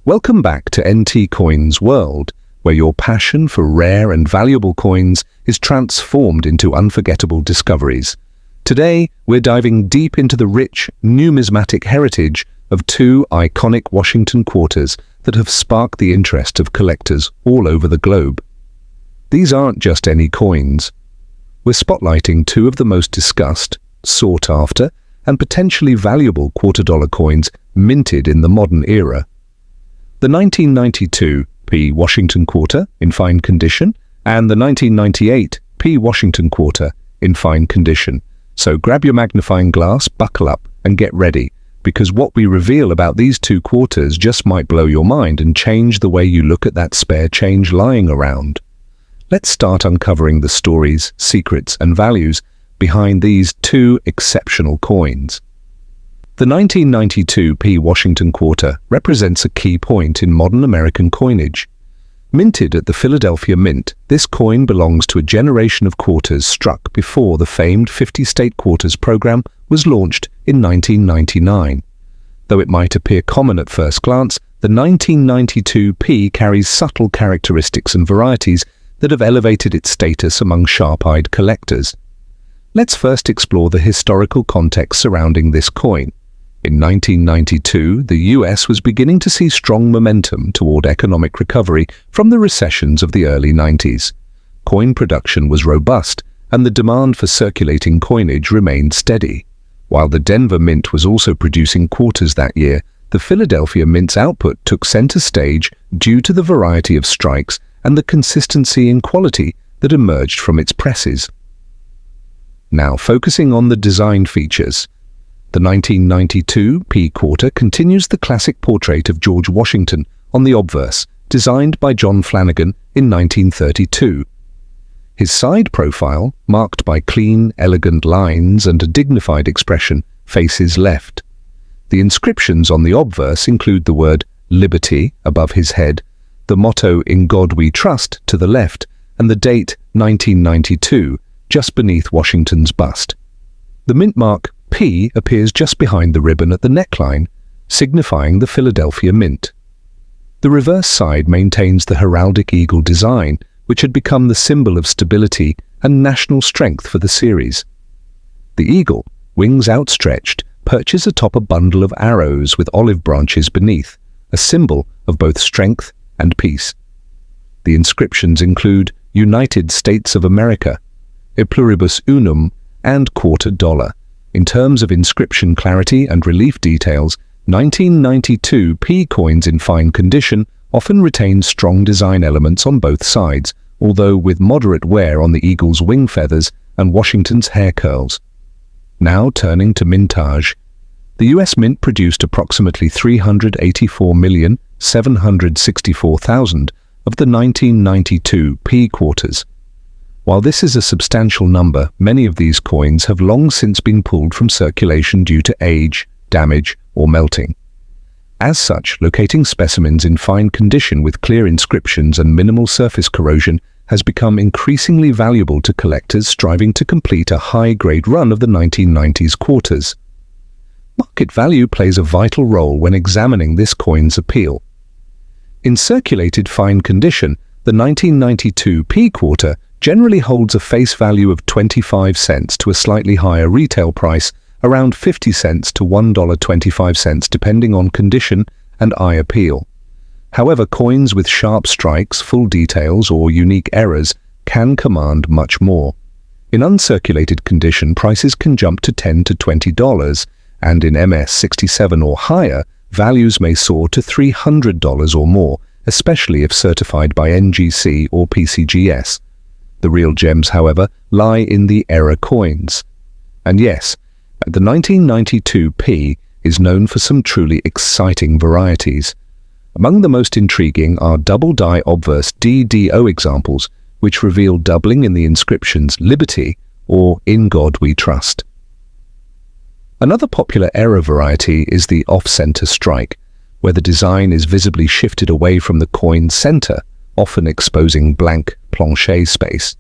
Welcome back to NT Coins World, where your passion for rare and valuable coins is transformed into unforgettable discoveries. Today, we're diving deep into the rich, numismatic heritage of two iconic Washington quarters that have sparked the interest of collectors all over the globe. These aren't just any coins. We're spotlighting two of the most discussed, sought after, and potentially valuable quarter-dollar coins minted in the modern era. The 1992 P Washington quarter in fine condition and the 1998 P Washington quarter in fine condition. So grab your magnifying glass, buckle up, and get ready, because what we reveal about these two quarters just might blow your mind and change the way you look at that spare change lying around. Let's start uncovering the stories, secrets, and values behind these two exceptional coins. The 1992 P Washington quarter represents a key point in modern American coinage. Minted at the Philadelphia Mint, this coin belongs to a generation of quarters struck before the famed 50-state quarters program was launched in 1999. Though it might appear common at first glance, the 1992 P carries subtle characteristics and varieties that have elevated its status among sharp-eyed collectors. Let's first explore the historical context surrounding this coin. In 1992, the US was beginning to see strong momentum toward economic recovery from the recessions of the early 90s. Coin production was robust, and the demand for circulating coinage remained steady. While the Denver Mint was also producing quarters that year, the Philadelphia Mint's output took center stage due to the variety of strikes and the consistency in quality that emerged from its presses. Now focusing on the design features. The 1992 P quarter continues the classic portrait of George Washington on the obverse, designed by John Flanagan in 1932. His side profile, marked by clean, elegant lines and a dignified expression, faces left. The inscriptions on the obverse include the word "Liberty" above his head, the motto "In God We Trust" to the left, and the date 1992 just beneath Washington's bust. The mint mark P appears just behind the ribbon at the neckline, signifying the Philadelphia Mint. The reverse side maintains the heraldic eagle design, which had become the symbol of stability and national strength for the series. The eagle, wings outstretched, perches atop a bundle of arrows with olive branches beneath, a symbol of both strength and peace. The inscriptions include United States of America, E Pluribus Unum, and quarter dollar. In terms of inscription clarity and relief details, 1992 P coins in fine condition often retain strong design elements on both sides, although with moderate wear on the eagle's wing feathers and Washington's hair curls. Now turning to mintage. The US Mint produced approximately 384,764,000 of the 1992 P quarters. While this is a substantial number, many of these coins have long since been pulled from circulation due to age, damage, or melting. As such, locating specimens in fine condition with clear inscriptions and minimal surface corrosion has become increasingly valuable to collectors striving to complete a high-grade run of the 1990s quarters. Market value plays a vital role when examining this coin's appeal. In circulated fine condition, the 1992 P quarter generally holds a face value of 25 cents to a slightly higher retail price, around 50 cents to $1.25 depending on condition and eye appeal. However, coins with sharp strikes, full details, or unique errors can command much more. In uncirculated condition, prices can jump to $10 to $20, and in MS-67 or higher, values may soar to $300 or more, especially if certified by NGC or PCGS. The real gems, however, lie in the error coins. And yes, the 1992 P is known for some truly exciting varieties. Among the most intriguing are double-die obverse DDO examples, which reveal doubling in the inscriptions "Liberty" or "In God We Trust." Another popular error variety is the off-center strike, where the design is visibly shifted away from the coin's center, often exposing blank plancher space.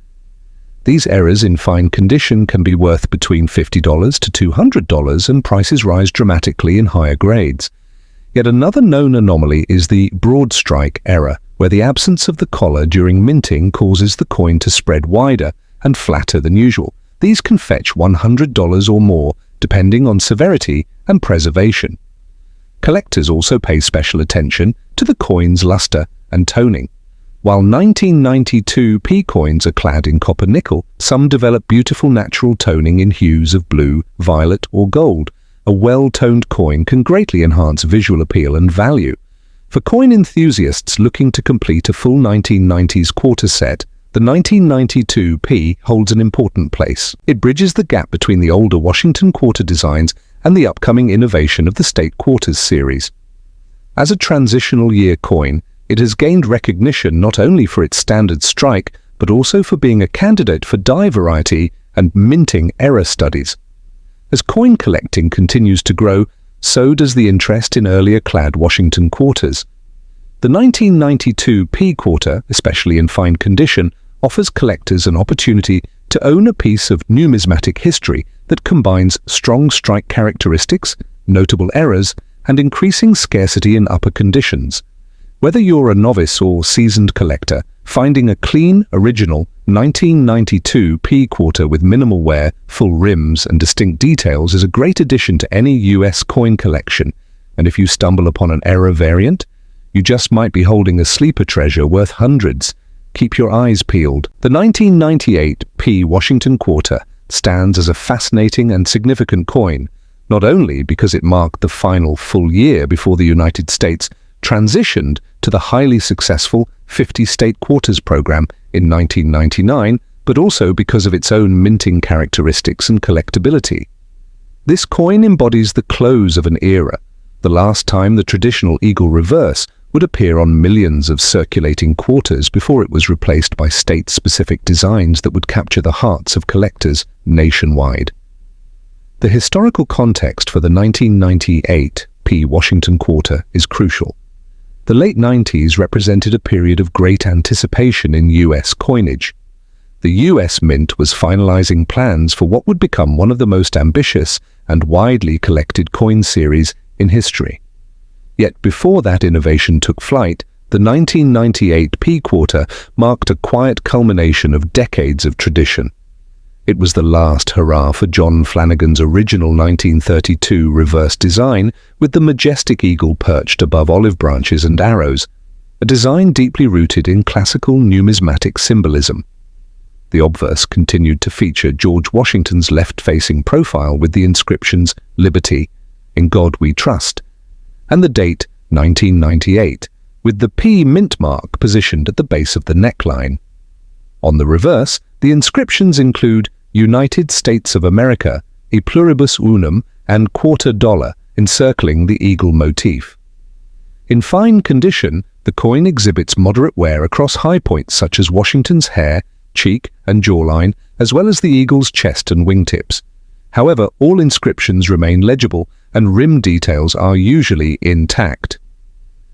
These errors in fine condition can be worth between $50 to $200, and prices rise dramatically in higher grades. Yet another known anomaly is the broad strike error, where the absence of the collar during minting causes the coin to spread wider and flatter than usual. These can fetch $100 or more, depending on severity and preservation. Collectors also pay special attention to the coin's luster and toning. While 1992 P coins are clad in copper nickel, some develop beautiful natural toning in hues of blue, violet, or gold. A well-toned coin can greatly enhance visual appeal and value. For coin enthusiasts looking to complete a full 1990s quarter set, the 1992 P holds an important place. It bridges the gap between the older Washington quarter designs and the upcoming innovation of the State Quarters series. As a transitional year coin, it has gained recognition not only for its standard strike, but also for being a candidate for die variety and minting error studies. As coin collecting continues to grow, so does the interest in earlier clad Washington quarters. The 1992 P quarter, especially in fine condition, offers collectors an opportunity to own a piece of numismatic history that combines strong strike characteristics, notable errors, and increasing scarcity in upper conditions. Whether you're a novice or seasoned collector, finding a clean, original 1992 P quarter with minimal wear, full rims, and distinct details is a great addition to any US coin collection. And if you stumble upon an error variant, you just might be holding a sleeper treasure worth hundreds. Keep your eyes peeled. The 1998 P Washington quarter stands as a fascinating and significant coin, not only because it marked the final full year before the United States transitioned to the highly successful 50 State Quarters program in 1999, but also because of its own minting characteristics and collectability. This coin embodies the close of an era, the last time the traditional eagle reverse would appear on millions of circulating quarters before it was replaced by state-specific designs that would capture the hearts of collectors nationwide. The historical context for the 1998 P Washington quarter is crucial. The late 90s represented a period of great anticipation in US coinage. The US Mint was finalizing plans for what would become one of the most ambitious and widely collected coin series in history. Yet before that innovation took flight, the 1998 P quarter marked a quiet culmination of decades of tradition. It was the last hurrah for John Flanagan's original 1932 reverse design with the majestic eagle perched above olive branches and arrows, a design deeply rooted in classical numismatic symbolism. The obverse continued to feature George Washington's left-facing profile with the inscriptions "Liberty, in God We Trust," and the date 1998, with the P mint mark positioned at the base of the neckline. On the reverse, the inscriptions include United States of America, e pluribus unum, and $quarter, encircling the eagle motif. In fine condition, the coin exhibits moderate wear across high points such as Washington's hair, cheek, and jawline, as well as the eagle's chest and wingtips. However, all inscriptions remain legible, and rim details are usually intact.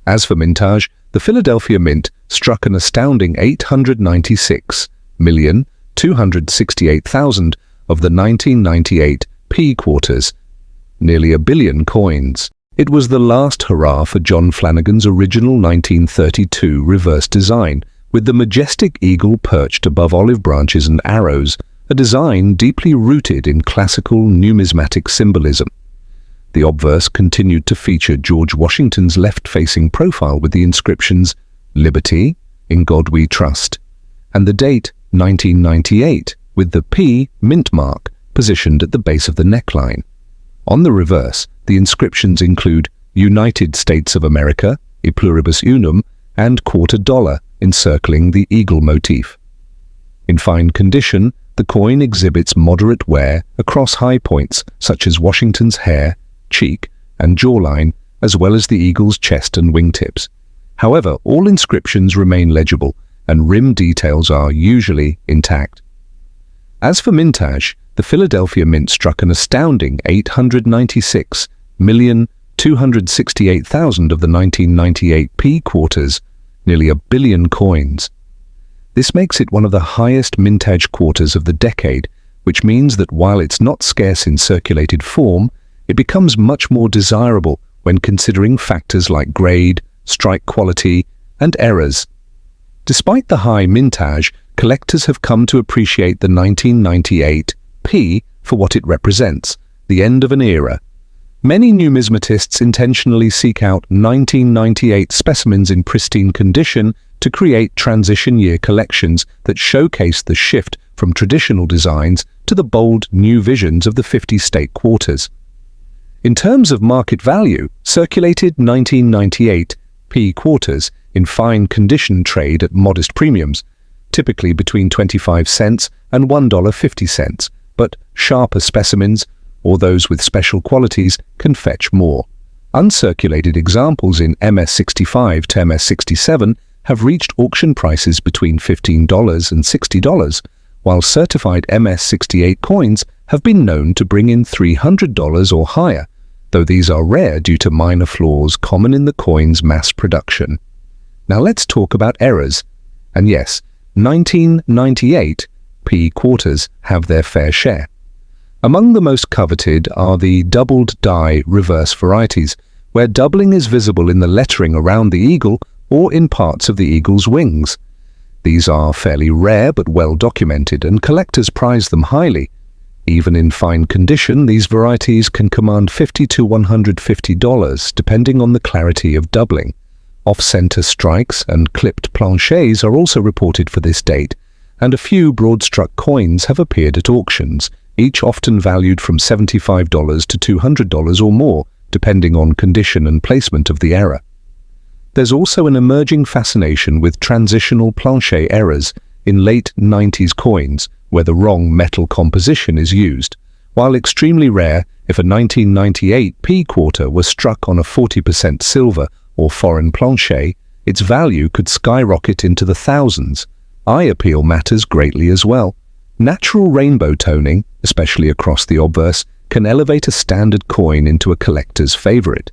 As for mintage, the Philadelphia Mint struck an astounding 896,268,000 of the 1998 P quarters, nearly a billion coins. It was the last hurrah for John Flanagan's original 1932 reverse design, with the majestic eagle perched above olive branches and arrows, a design deeply rooted in classical numismatic symbolism. The obverse continued to feature George Washington's left-facing profile with the inscriptions "Liberty, in God We Trust," and the date 1998, with the P mint mark positioned at the base of the neckline. On the reverse, the inscriptions include United States of America, e pluribus unum, and $quarter, encircling the eagle motif. In fine condition, the coin exhibits moderate wear across high points such as Washington's hair, cheek, and jawline, as well as the eagle's chest and wingtips. However, all inscriptions remain legible, and rim details are usually intact. As for mintage, the Philadelphia Mint struck an astounding 896,268,000 of the 1998 P quarters, nearly a billion coins. This makes it one of the highest mintage quarters of the decade, which means that while it's not scarce in circulated form, it becomes much more desirable when considering factors like grade, strike quality, and errors. Despite the high mintage, collectors have come to appreciate the 1998 P for what it represents, the end of an era. Many numismatists intentionally seek out 1998 specimens in pristine condition to create transition year collections that showcase the shift from traditional designs to the bold new visions of the 50 state quarters. In terms of market value, circulated 1998 P quarters in fine condition trade at modest premiums, typically between 25 cents and $1.50, but sharper specimens, or those with special qualities, can fetch more. Uncirculated examples in MS65 to MS67 have reached auction prices between $15 and $60, while certified MS68 coins have been known to bring in $300 or higher, though these are rare due to minor flaws common in the coin's mass production. Now let's talk about errors. And yes, 1998 P quarters have their fair share. Among the most coveted are the doubled die reverse varieties, where doubling is visible in the lettering around the eagle or in parts of the eagle's wings. These are fairly rare but well documented, and collectors prize them highly. Even in fine condition, these varieties can command $50 to $150, depending on the clarity of doubling. Off-center strikes and clipped planchets are also reported for this date, and a few broad-struck coins have appeared at auctions, each often valued from $75 to $200 or more, depending on condition and placement of the era. There's also an emerging fascination with transitional planchet errors in late 90s coins, where the wrong metal composition is used. While extremely rare, if a 1998 P quarter were struck on a 40% silver or foreign planchet, its value could skyrocket into the thousands. Eye appeal matters greatly as well. Natural rainbow toning, especially across the obverse, can elevate a standard coin into a collector's favorite.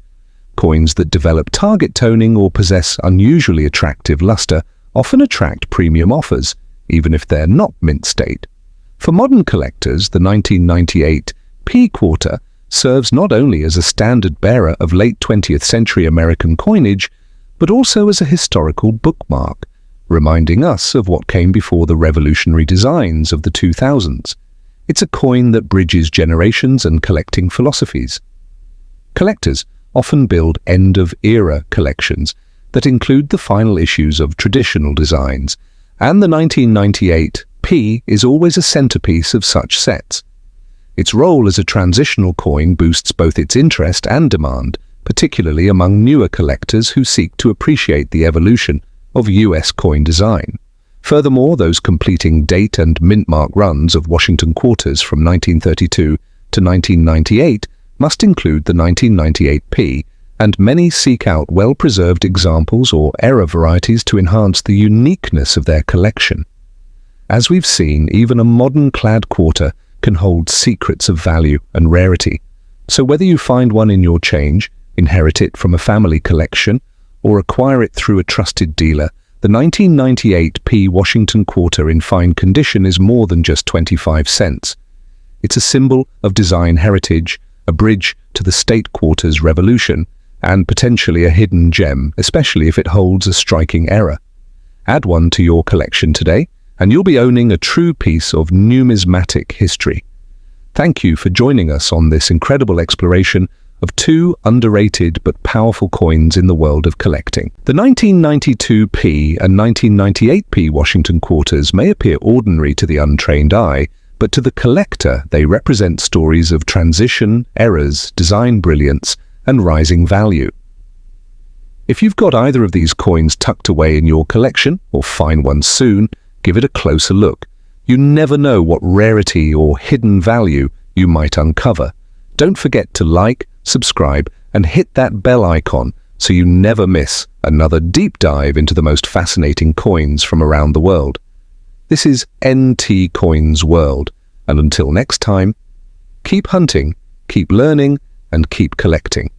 Coins that develop target toning or possess unusually attractive luster often attract premium offers, even if they're not mint state. For modern collectors, the 1998 P quarter serves not only as a standard bearer of late 20th century American coinage, but also as a historical bookmark, reminding us of what came before the revolutionary designs of the 2000s. It's a coin that bridges generations and collecting philosophies. Collectors often build end-of-era collections that include the final issues of traditional designs, and the 1998 P is always a centerpiece of such sets. Its role as a transitional coin boosts both its interest and demand, particularly among newer collectors who seek to appreciate the evolution of US coin design. Furthermore, those completing date and mint mark runs of Washington quarters from 1932 to 1998 must include the 1998 P, and many seek out well-preserved examples or era varieties to enhance the uniqueness of their collection. As we've seen, even a modern clad quarter can hold secrets of value and rarity. So whether you find one in your change, inherit it from a family collection, or acquire it through a trusted dealer, the 1998 P Washington quarter in fine condition is more than just 25 cents. It's a symbol of design heritage, a bridge to the state quarter's revolution, and potentially a hidden gem, especially if it holds a striking error. Add one to your collection today, and you'll be owning a true piece of numismatic history. Thank you for joining us on this incredible exploration of two underrated but powerful coins in the world of collecting. The 1992 P and 1998 P Washington quarters may appear ordinary to the untrained eye, but to the collector they represent stories of transition, errors, design brilliance, and rising value. If you've got either of these coins tucked away in your collection, or find one soon, give it a closer look. You never know what rarity or hidden value you might uncover. Don't forget to like, subscribe, and hit that bell icon so you never miss another deep dive into the most fascinating coins from around the world. This is NT Coins World, and until next time, keep hunting, keep learning, and keep collecting.